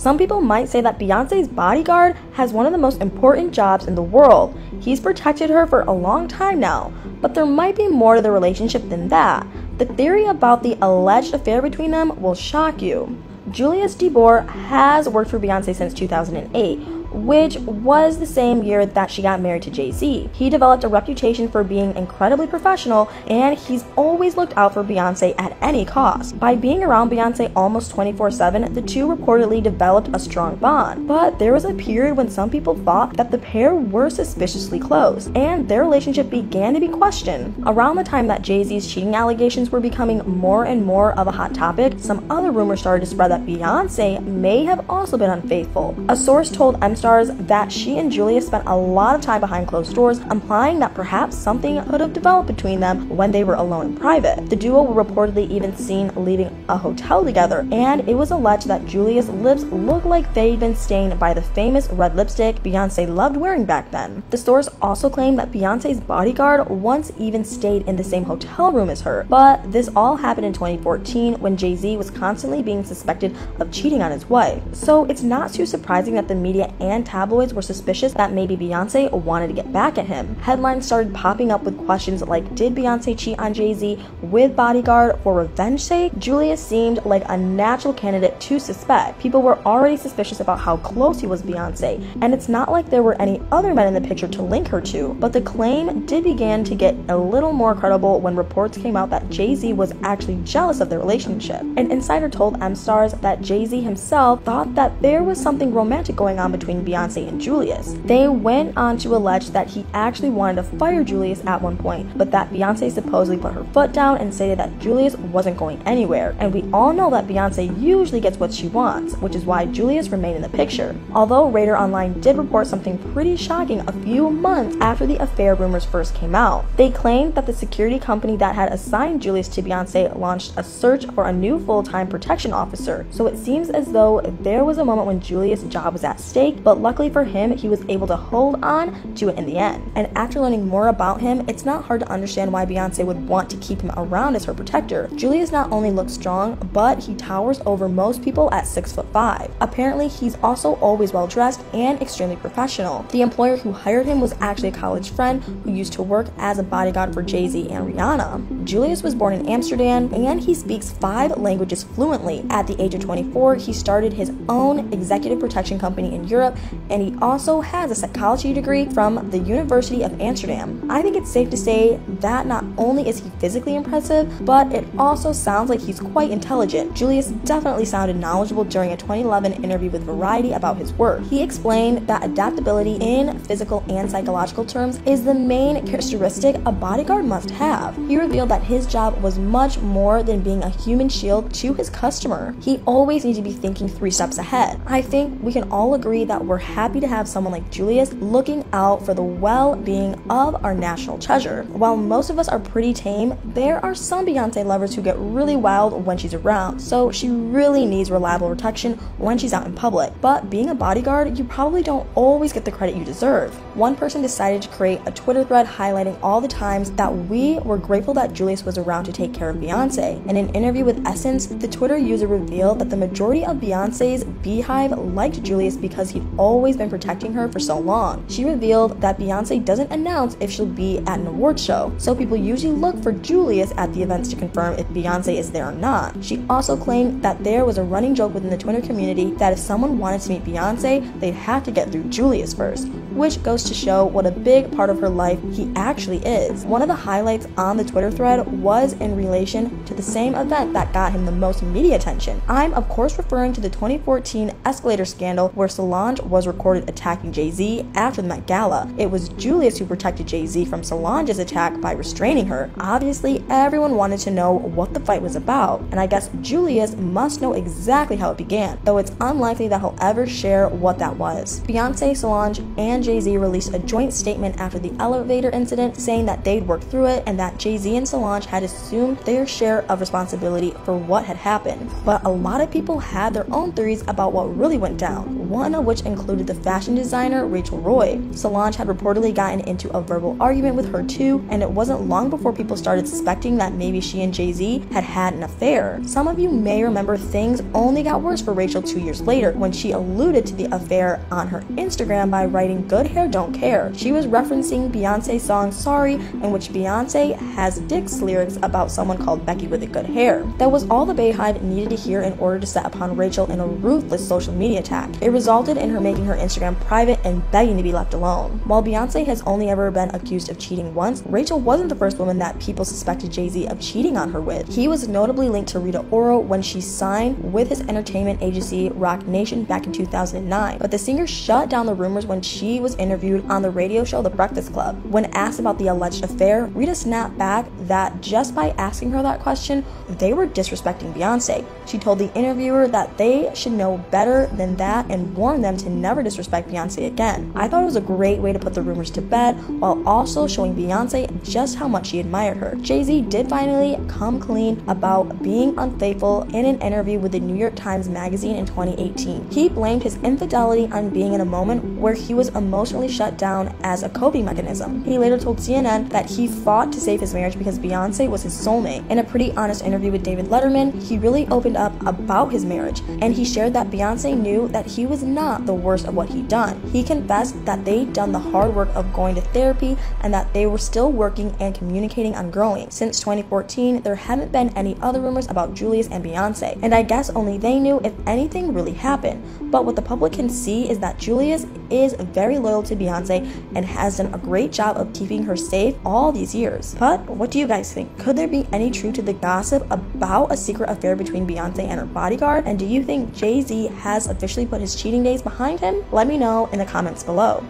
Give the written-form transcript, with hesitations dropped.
Some people might say that Beyonce's bodyguard has one of the most important jobs in the world. He's protected her for a long time now, but there might be more to the relationship than that. The theory about the alleged affair between them will shock you. Julius DeBoer has worked for Beyonce since 2008, which was the same year that she got married to Jay-Z. He developed a reputation for being incredibly professional, and he's always looked out for Beyonce at any cost. By being around Beyonce almost 24/7, the two reportedly developed a strong bond. But there was a period when some people thought that the pair were suspiciously close, and their relationship began to be questioned. Around the time that Jay-Z's cheating allegations were becoming more and more of a hot topic, some other rumors started to spread that Beyonce may have also been unfaithful. A source told stars that she and Julius spent a lot of time behind closed doors, implying that perhaps something could have developed between them when they were alone in private. The duo were reportedly even seen leaving a hotel together, and it was alleged that Julius' lips looked like they'd been stained by the famous red lipstick Beyonce loved wearing back then. The source also claimed that Beyonce's bodyguard once even stayed in the same hotel room as her, but this all happened in 2014 when Jay-Z was constantly being suspected of cheating on his wife. So it's not too surprising that the media and tabloids were suspicious that maybe Beyonce wanted to get back at him. Headlines started popping up with questions like, did Beyonce cheat on Jay-Z with Bodyguard for revenge sake? Julius seemed like a natural candidate to suspect. People were already suspicious about how close he was to Beyonce, and it's not like there were any other men in the picture to link her to. But the claim did begin to get a little more credible when reports came out that Jay-Z was actually jealous of their relationship. An insider told M-Stars that Jay-Z himself thought that there was something romantic going on between Beyonce and Julius. They went on to allege that he actually wanted to fire Julius at one point, but that Beyonce supposedly put her foot down and stated that Julius wasn't going anywhere. And we all know that Beyonce usually gets what she wants, which is why Julius remained in the picture. Although Radar Online did report something pretty shocking a few months after the affair rumors first came out. They claimed that the security company that had assigned Julius to Beyonce launched a search for a new full-time protection officer. So it seems as though there was a moment when Julius' job was at stake, but luckily for him, he was able to hold on to it in the end. And after learning more about him, it's not hard to understand why Beyonce would want to keep him around as her protector. Julius not only looks strong, but he towers over most people at 6'5". Apparently, he's also always well dressed and extremely professional. The employer who hired him was actually a college friend who used to work as a bodyguard for Jay-Z and Rihanna. Julius was born in Amsterdam, and he speaks 5 languages fluently. At the age of 24, he started his own executive protection company in Europe, and he also has a psychology degree from the University of Amsterdam. I think it's safe to say that not only is he physically impressive, but it also sounds like he's quite intelligent. Julius definitely sounded knowledgeable during a 2011 interview with Variety about his work. He explained that adaptability in physical and psychological terms is the main characteristic a bodyguard must have. He revealed that his job was much more than being a human shield to his customer. He always needs to be thinking 3 steps ahead. I think we can all agree that we're happy to have someone like Julius looking out for the well-being of our national treasure. While most of us are pretty tame, there are some Beyonce lovers who get really wild when she's around, so she really needs reliable protection when she's out in public. But being a bodyguard, you probably don't always get the credit you deserve. One person decided to create a Twitter thread highlighting all the times that we were grateful that Julius was around to take care of Beyonce. In an interview with Essence, the Twitter user revealed that the majority of Beyonce's beehive liked Julius because he'd always been protecting her for so long. She revealed that Beyonce doesn't announce if she'll be at an award show, so people usually look for Julius at the events to confirm if Beyonce is there or not. She also claimed that there was a running joke within the Twitter community that if someone wanted to meet Beyonce, they'd have to get through Julius first, which goes to show what a big part of her life he actually is. One of the highlights on the Twitter thread was in relation to the same event that got him the most media attention. I'm of course referring to the 2014 escalator scandal where Solange was recorded attacking Jay-Z after the Met Gala. It was Julius who protected Jay-Z from Solange's attack by restraining her. Obviously, everyone wanted to know what the fight was about, and I guess Julius must know exactly how it began, though it's unlikely that he'll ever share what that was. Beyonce, Solange, and Jay-Z released a joint statement after the elevator incident saying that they'd worked through it and that Jay-Z and Solange had assumed their share of responsibility for what had happened. But a lot of people had their own theories about what really went down, one of which included included the fashion designer Rachel Roy. Solange had reportedly gotten into a verbal argument with her too, and it wasn't long before people started suspecting that maybe she and Jay-Z had had an affair. Some of you may remember things only got worse for Rachel 2 years later when she alluded to the affair on her Instagram by writing "Good hair, don't care." She was referencing Beyonce's song Sorry, in which Beyonce has Dick's lyrics about someone called Becky with the good hair. That was all the Bayhive needed to hear in order to set upon Rachel in a ruthless social media attack. It resulted in her making her Instagram private and begging to be left alone. While Beyonce has only ever been accused of cheating once, Rachel wasn't the first woman that people suspected Jay-Z of cheating on her with. He was notably linked to Rita Ora when she signed with his entertainment agency Roc Nation back in 2009, but the singer shut down the rumors when she was interviewed on the radio show The Breakfast Club. When asked about the alleged affair, Rita snapped back that just by asking her that question, they were disrespecting Beyonce. She told the interviewer that they should know better than that and warned them to never disrespect Beyonce again. I thought it was a great way to put the rumors to bed while also showing Beyonce just how much she admired her. Jay-Z did finally come clean about being unfaithful in an interview with the New York Times Magazine in 2018. He blamed his infidelity on being in a moment where he was emotionally shut down as a coping mechanism. He later told CNN that he fought to save his marriage because Beyonce was his soulmate. In a pretty honest interview with David Letterman, he really opened up about his marriage, and he shared that Beyonce knew that he was not the worst of what he'd done. He confessed that they'd done the hard work of going to therapy and that they were still working and communicating on growing. Since 2014, there haven't been any other rumors about Julius and Beyonce, and I guess only they knew if anything really happened. But what the public can see is that Julius is very loyal to Beyonce and has done a great job of keeping her safe all these years. But what do you guys think? Could there be any truth to the gossip about a secret affair between Beyonce and her bodyguard? And do you think Jay-Z has officially put his cheating days behind him? Let me know in the comments below.